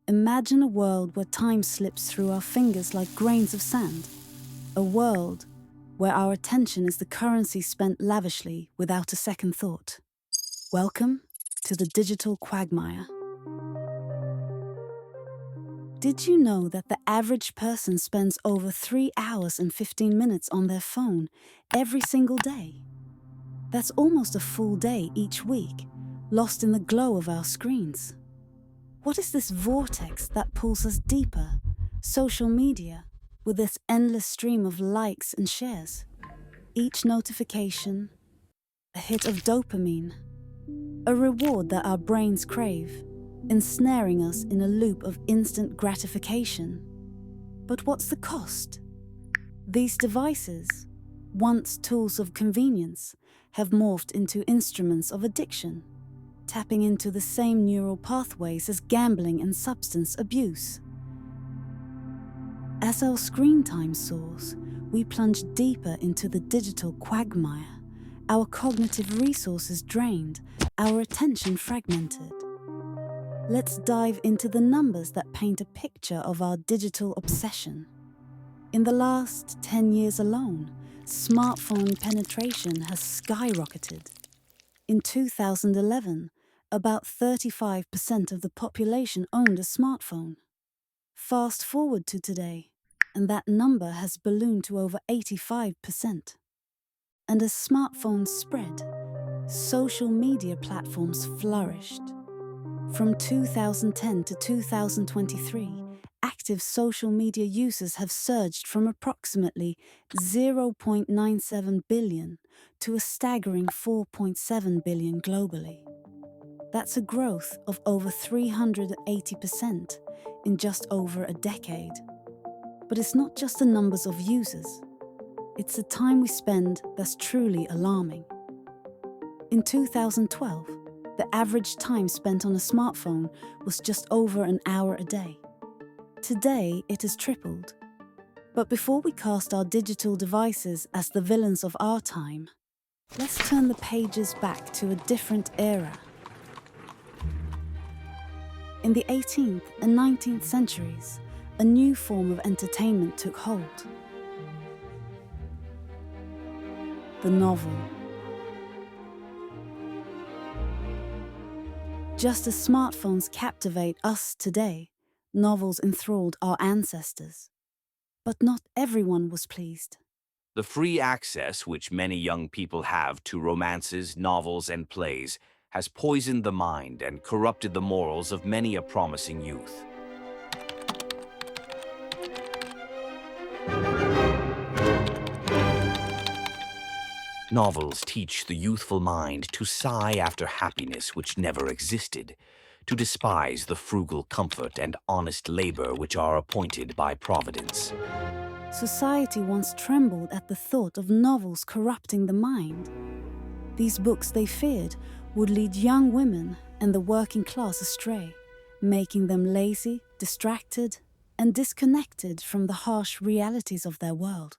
Imagine a world where time slips through our fingers like grains of sand. A world where our attention is the currency spent lavishly without a second thought. Welcome to the digital quagmire. Did you know that the average person spends over 3 hours and 15 minutes on their phone every single day? That's almost a full day each week, lost in the glow of our screens. What is this vortex that pulls us deeper? Social media, with its endless stream of likes and shares. Each notification, a hit of dopamine, a reward that our brains crave, ensnaring us in a loop of instant gratification. But what's the cost? These devices, once tools of convenience, have morphed into instruments of addiction, tapping into the same neural pathways as gambling and substance abuse. As our screen time soars, we plunge deeper into the digital quagmire, our cognitive resources drained, our attention fragmented. Let's dive into the numbers that paint a picture of our digital obsession. In the last 10 years alone, smartphone penetration has skyrocketed. In 2011, about 35% of the population owned a smartphone. Fast forward to today, and that number has ballooned to over 85%. And as smartphones spread, social media platforms flourished. From 2010 to 2023, active social media users have surged from approximately 0.97 billion to a staggering 4.7 billion globally. That's a growth of over 380% in just over a decade. But it's not just the numbers of users. It's the time we spend that's truly alarming. In 2012, the average time spent on a smartphone was just over an hour a day. Today, it has tripled. But before we cast our digital devices as the villains of our time, let's turn the pages back to a different era. In the 18th and 19th centuries, a new form of entertainment took hold. The novel. Just as smartphones captivate us today, novels enthralled our ancestors. But not everyone was pleased. The free access which many young people have to romances, novels, and plays has poisoned the mind and corrupted the morals of many a promising youth. Novels teach the youthful mind to sigh after happiness which never existed, to despise the frugal comfort and honest labor which are appointed by Providence. Society once trembled at the thought of novels corrupting the mind. These books, they feared, would lead young women and the working class astray, making them lazy, distracted, and disconnected from the harsh realities of their world.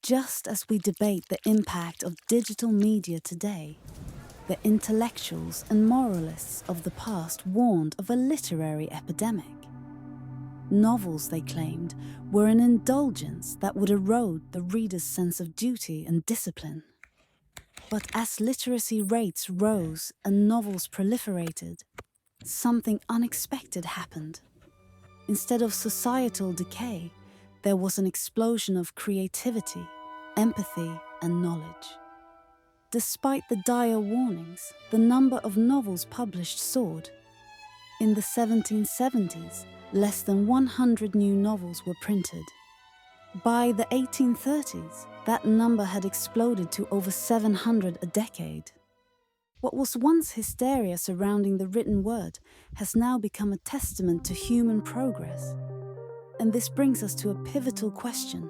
Just as we debate the impact of digital media today, the intellectuals and moralists of the past warned of a literary epidemic. Novels, they claimed, were an indulgence that would erode the reader's sense of duty and discipline. But as literacy rates rose and novels proliferated, something unexpected happened. Instead of societal decay, there was an explosion of creativity, empathy, and knowledge. Despite the dire warnings, the number of novels published soared. In the 1770s, less than 100 new novels were printed. By the 1830s, that number had exploded to over 700 a decade. What was once hysteria surrounding the written word has now become a testament to human progress. And this brings us to a pivotal question.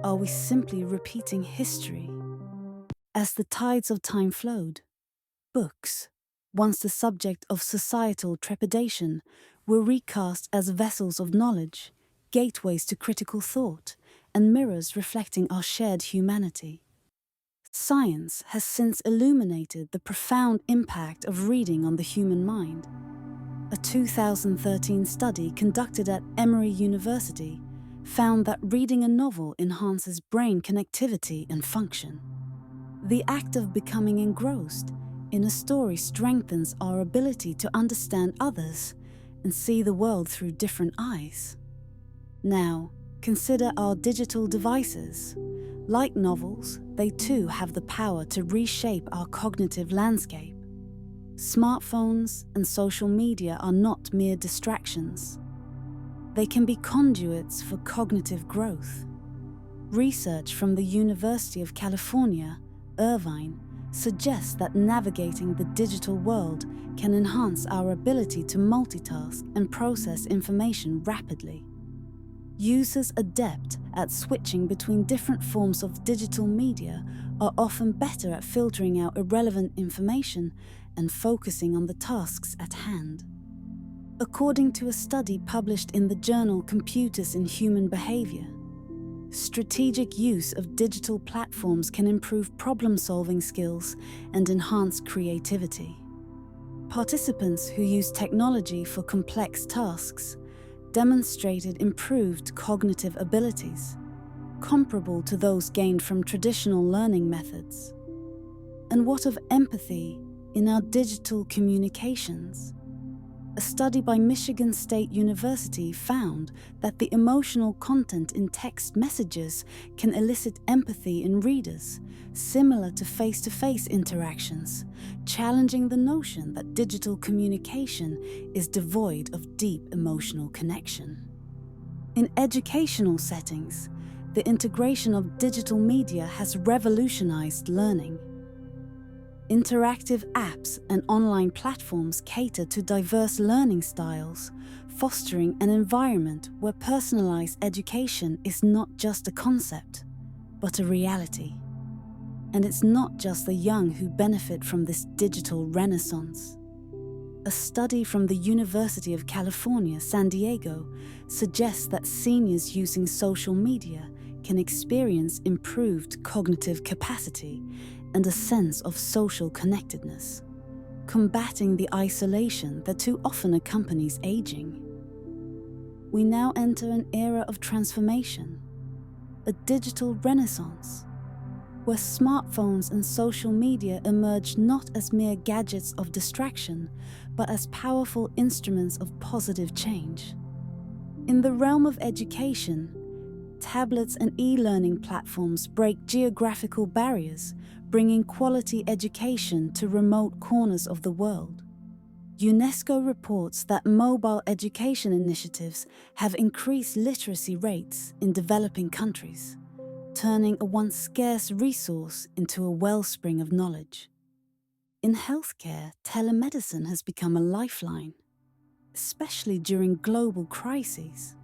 Are we simply repeating history? As the tides of time flowed, books, once the subject of societal trepidation, were recast as vessels of knowledge, gateways to critical thought, and mirrors reflecting our shared humanity. Science has since illuminated the profound impact of reading on the human mind. A 2013 study conducted at Emory University found that reading a novel enhances brain connectivity and function. The act of becoming engrossed in a story strengthens our ability to understand others and see the world through different eyes. Now, consider our digital devices. Like novels, they too have the power to reshape our cognitive landscape. Smartphones and social media are not mere distractions. They can be conduits for cognitive growth. Research from the University of California, Irvine, suggests that navigating the digital world can enhance our ability to multitask and process information rapidly. Users adept at switching between different forms of digital media are often better at filtering out irrelevant information and focusing on the tasks at hand. According to a study published in the journal Computers in Human Behavior, strategic use of digital platforms can improve problem-solving skills and enhance creativity. Participants who use technology for complex tasks demonstrated improved cognitive abilities, comparable to those gained from traditional learning methods. And what of empathy in our digital communications? A study by Michigan State University found that the emotional content in text messages can elicit empathy in readers, similar to face-to-face interactions, challenging the notion that digital communication is devoid of deep emotional connection. In educational settings, the integration of digital media has revolutionized learning. Interactive apps and online platforms cater to diverse learning styles, fostering an environment where personalized education is not just a concept, but a reality. And it's not just the young who benefit from this digital renaissance. A study from the University of California, San Diego, suggests that seniors using social media can experience improved cognitive capacity and a sense of social connectedness, combating the isolation that too often accompanies aging. We now enter an era of transformation, a digital renaissance, where smartphones and social media emerge not as mere gadgets of distraction, but as powerful instruments of positive change. In the realm of education, tablets and e-learning platforms break geographical barriers, bringing quality education to remote corners of the world. UNESCO reports that mobile education initiatives have increased literacy rates in developing countries, turning a once scarce resource into a wellspring of knowledge. In healthcare, telemedicine has become a lifeline, especially during global crises.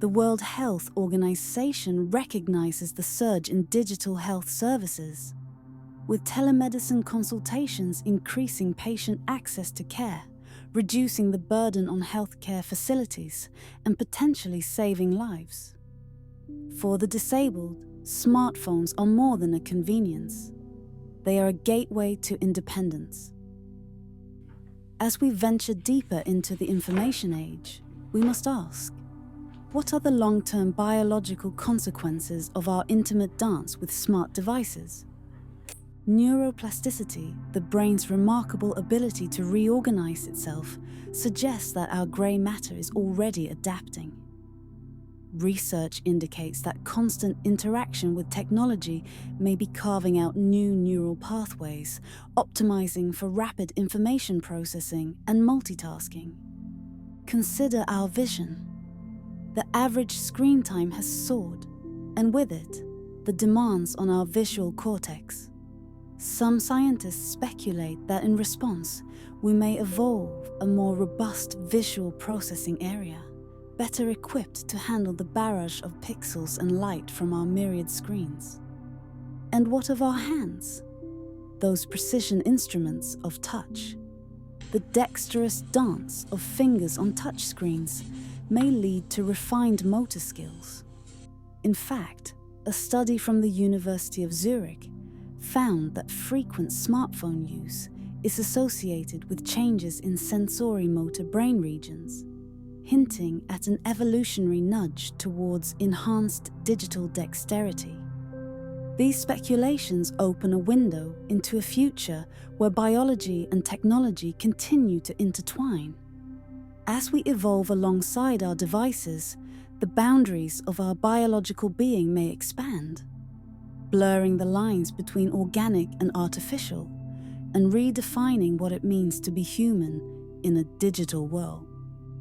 The World Health Organization recognizes the surge in digital health services, with telemedicine consultations increasing patient access to care, reducing the burden on healthcare facilities, and potentially saving lives. For the disabled, smartphones are more than a convenience. They are a gateway to independence. As we venture deeper into the information age, we must ask, what are the long-term biological consequences of our intimate dance with smart devices? Neuroplasticity, the brain's remarkable ability to reorganize itself, suggests that our grey matter is already adapting. Research indicates that constant interaction with technology may be carving out new neural pathways, optimizing for rapid information processing and multitasking. Consider our vision. The average screen time has soared, and with it, the demands on our visual cortex. Some scientists speculate that in response, we may evolve a more robust visual processing area, better equipped to handle the barrage of pixels and light from our myriad screens. And what of our hands? Those precision instruments of touch. The dexterous dance of fingers on touchscreens may lead to refined motor skills. In fact, a study from the University of Zurich found that frequent smartphone use is associated with changes in sensory-motor brain regions, hinting at an evolutionary nudge towards enhanced digital dexterity. These speculations open a window into a future where biology and technology continue to intertwine. As we evolve alongside our devices, the boundaries of our biological being may expand, blurring the lines between organic and artificial, and redefining what it means to be human in a digital world.